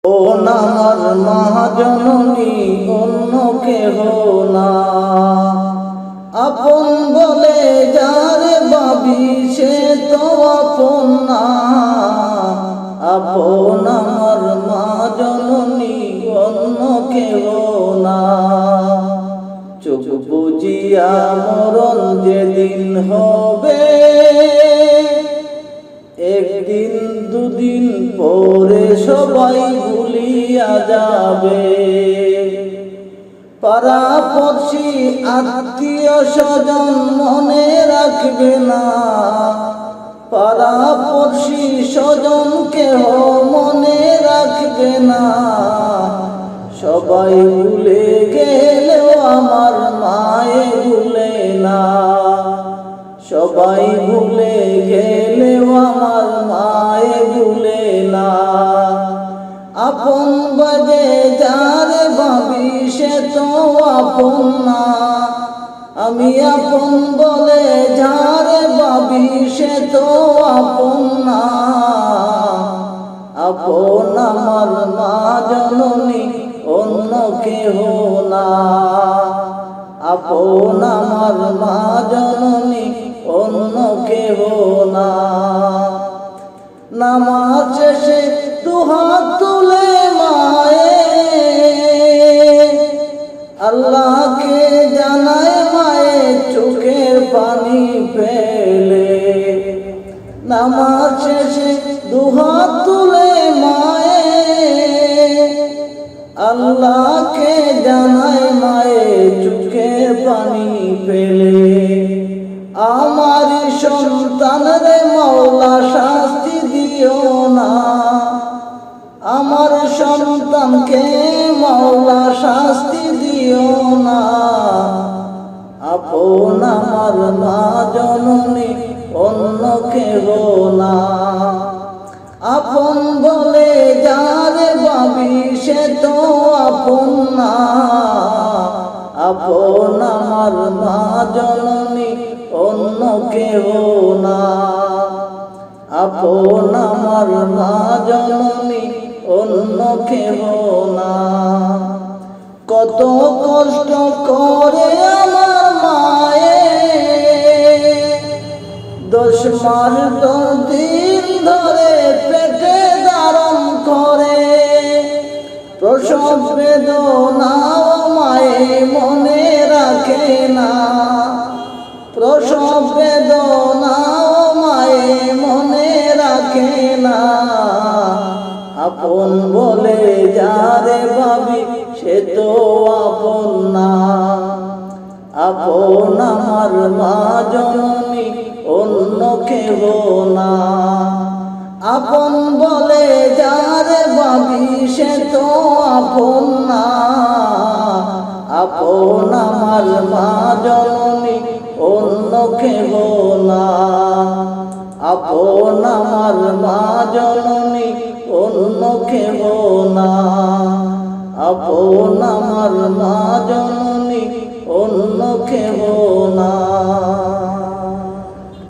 ও আমার মা জননী অন্য কেহ না, আপন বলে যারে ভাবি সে তো আপন না। আপন আমার মা জননী অন্য কেহ না। চোখ বুজিয়া মরণ যেদিন হবে, একদিন দুদিন পরে সবাই ভুলিয়া যাবে। পাড়া পড়শি আত্মীয় স্বজন মনে রাখবে না, পাড়া পড়শি স্বজন কেহ মনে রাখবে না। সবাই ভুলে গেলেও আমার মায়ে ভুলে না, সবাই ভুলে গেলেও আমার মায়ে ভুলে না। আপন বাজে যারে ভাবি সে তো আপন না, আমি আপন বলে যারে ভাবি সে তো আপন না। আপন আমার মা জননী অন্য কেহ না, আপন আমার মা জননী অন্য কেহ না। নামাজ শেষে দুহাত তুলে মায়ে আল্লাহকে জানায় মায়ে চোখের পানি ফেলে। নামাজ শেষে দুহাত তুলে মায়ে আল্লাহকে জানায় মায়ে চোখের পানি ফেলে। আমার সন্তান রে মাওলা শাস্তি দিও না, আমার সন্তানকে মাওলা শাস্তি দিও না। আপন আমার মা জননী অন্য কেহ না, আপন বলে যারে ভাবি সে তো আপন না। আপন আমার মা জননী অন্য কেহ না, আপন আমার মা জননী অন্য কেহ না। কত কষ্ট করে আমার মায়ে 10 মাস 10 দিন ধরে পেটে ধারণ করে। প্রসব বেদনা মায়ে মনে রাখে না, প্রসব বেদনা মায়ে মনে রাখে না। আপন বলে যারে ভাবি সে তো আপন না, আপন আমার মা জননী অন্য কেহ না। আপন বলে যারে ভাবি সে তো আপন না, আপন আমার মা জননী অন্য কেহ না। আপন আমার মা জননী অন্য কেহ না, আপন আমার মা জননী অন্য কেহ না।